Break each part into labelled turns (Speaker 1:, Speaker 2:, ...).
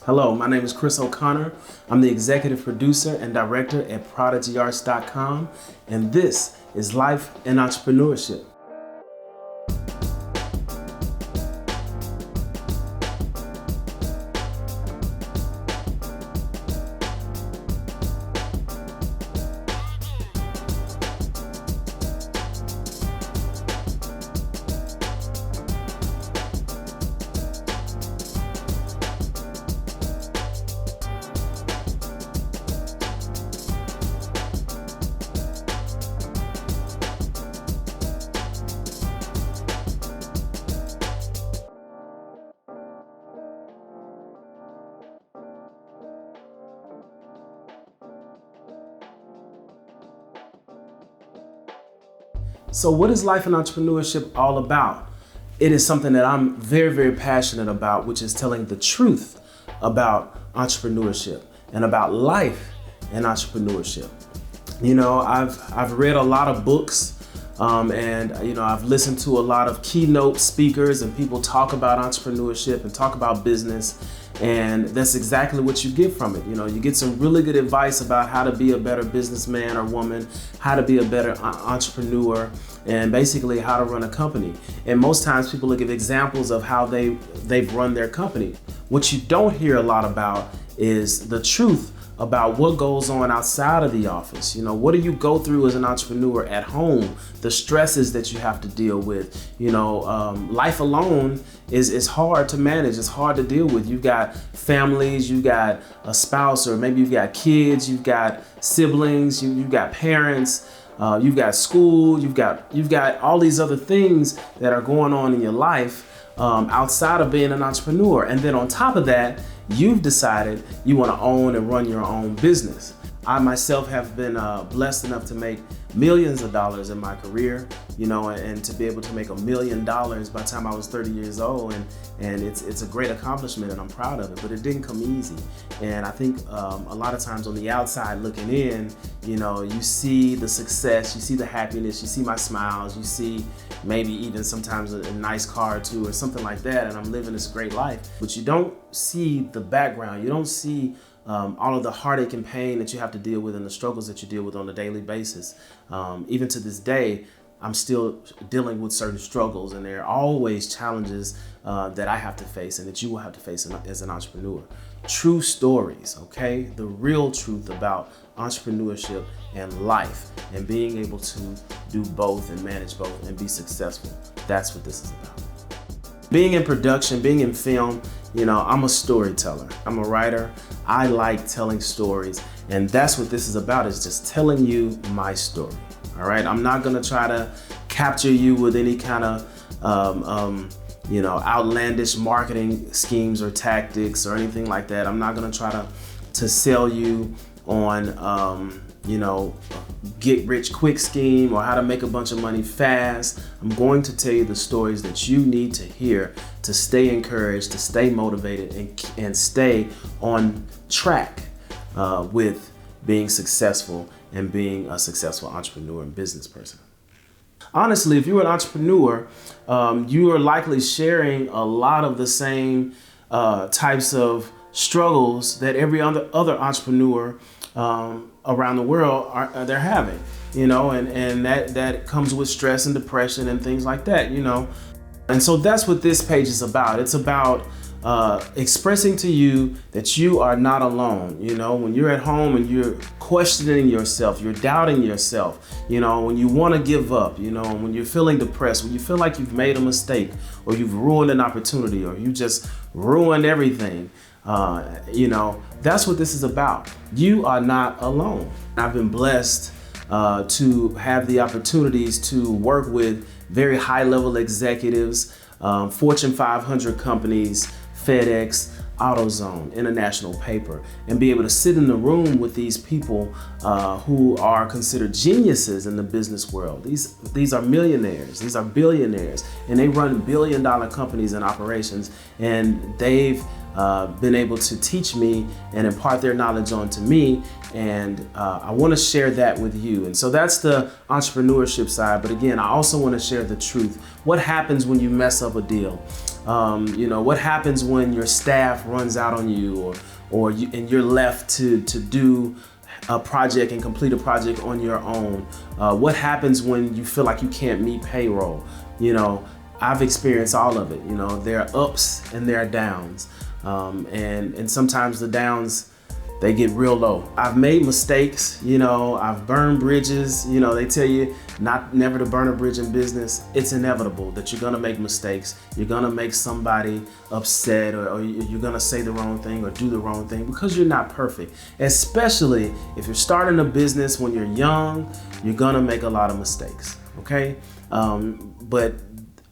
Speaker 1: Hello, my name is Chris O'Connor. I'm the executive producer and director at ProdigyArts.com, and this is Life in Entrepreneurship. So what is Life in Entrepreneurship all about? It is something that I'm very, very passionate about, which is telling the truth about entrepreneurship and about life in entrepreneurship. You know, I've read a lot of books and I've listened to a lot of keynote speakers and people talk about entrepreneurship and talk about business. And that's exactly what you get from it. You know, you get some really good advice about how to be a better businessman or woman, how to be a better entrepreneur, and basically how to run a company. And most times people will give examples of how they've run their company. What you don't hear a lot about is the truth about what goes on outside of the office. You know, what do you go through as an entrepreneur at home? The stresses that you have to deal with. You know, life alone is hard to manage. It's hard to deal with. You've got families, you've got a spouse, or maybe you've got kids, you've got siblings, you've got parents, you've got school, you've got all these other things that are going on in your life outside of being an entrepreneur. And then on top of that, you've decided you want to own and run your own business. I myself have been blessed enough to make millions of dollars in my career, you know, and to be able to make $1 million by the time I was 30 years old. And it's a great accomplishment and I'm proud of it, but it didn't come easy. And I think a lot of times on the outside looking in, you know, you see the success, you see the happiness, you see my smiles, you see maybe even sometimes a nice car or two or something like that, and I'm living this great life. But you don't see the background, you don't see all of the heartache and pain that you have to deal with and the struggles that you deal with on a daily basis. Even to this day, I'm still dealing with certain struggles, and there are always challenges that I have to face and that you will have to face as an entrepreneur. True stories, okay? The real truth about entrepreneurship and life and being able to do both and manage both and be successful. That's what this is about. Being in production, being in film, you know, I'm a storyteller. I'm a writer. I like telling stories, and that's what this is about, is just telling you my story. All right, I'm not gonna try to capture you with any kind of outlandish marketing schemes or tactics or anything like that. I'm not gonna try to sell you on get rich quick scheme or how to make a bunch of money fast. I'm going to tell you the stories that you need to hear to stay encouraged, to stay motivated, and stay on track with being successful and being a successful entrepreneur and business person. Honestly, if you're an entrepreneur, you are likely sharing a lot of the same types of struggles that every other entrepreneur around the world they're having, you know, and that comes with stress and depression and things like that, you know. And so that's what this page is about. It's about expressing to you that you are not alone. You know, when you're at home and you're questioning yourself, you're doubting yourself, you know, when you want to give up, you know, when you're feeling depressed, when you feel like you've made a mistake or you've ruined an opportunity or you just ruined everything, that's what this is about. You are not alone. I've been blessed to have the opportunities to work with very high-level executives, Fortune 500 companies, FedEx, AutoZone, International Paper, and be able to sit in the room with these people who are considered geniuses in the business world. These are millionaires, these are billionaires, and they run billion-dollar companies and operations, and they've been able to teach me and impart their knowledge onto me, and I want to share that with you. And so that's the entrepreneurship side, but again, I also want to share the truth. What happens when you mess up a deal? What happens when your staff runs out on you, and you're left to do a project and complete a project on your own? What happens when you feel like you can't meet payroll? I've experienced all of it. There are ups and there are downs, and sometimes the downs, they get real low. I've made mistakes, I've burned bridges. They tell you never to burn a bridge in business. It's inevitable that you're gonna make mistakes. You're gonna make somebody upset, or you're gonna say the wrong thing or do the wrong thing, because you're not perfect. Especially if you're starting a business when you're young, you're gonna make a lot of mistakes, okay? But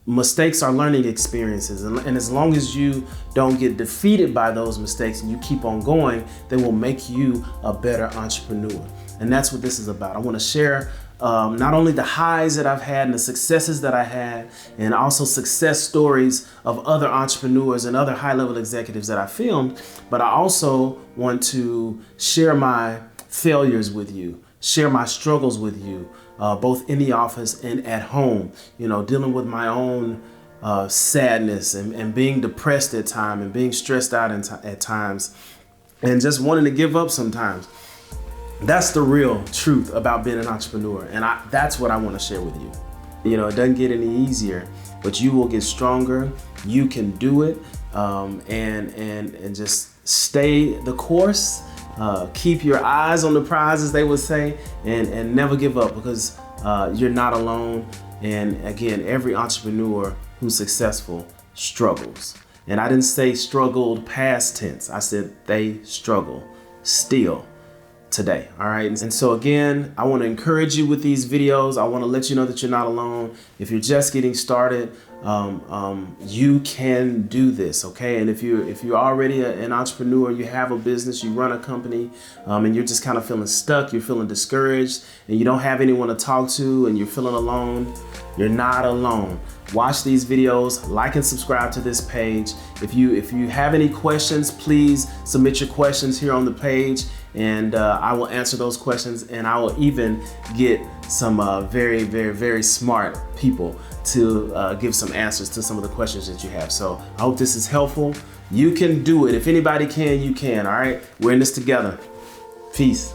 Speaker 1: mistakes are learning experiences, and as long as you don't get defeated by those mistakes and you keep on going, they will make you a better entrepreneur. And that's what this is about. I want to share not only the highs that I've had and the successes that I had, and also success stories of other entrepreneurs and other high-level executives that I filmed, but I also want to share my failures with you, share my struggles with you, both in the office and at home, dealing with my own sadness and being depressed at times and being stressed out at times and just wanting to give up sometimes. That's the real truth about being an entrepreneur, and that's what I want to share with you. It doesn't get any easier, but you will get stronger. You can do it, and just stay the course. Keep your eyes on the prize, as they would say, and never give up, because you're not alone. And again, every entrepreneur who's successful struggles. And I didn't say struggled past tense. I said they struggle still today. All right. And so again, I want to encourage you with these videos. I want to let you know that you're not alone. If you're just getting started, you can do this. Okay. And if you're already an entrepreneur, you have a business, you run a company, and you're just kind of feeling stuck, you're feeling discouraged, and you don't have anyone to talk to, and you're feeling alone, you're not alone. Watch these videos, like and subscribe to this page. If you have any questions, please submit your questions here on the page, and I will answer those questions, and I will even get some very, very, very smart people to give some answers to some of the questions that you have. So I hope this is helpful. You can do it. If anybody can, you can. All right, we're in this together. Peace.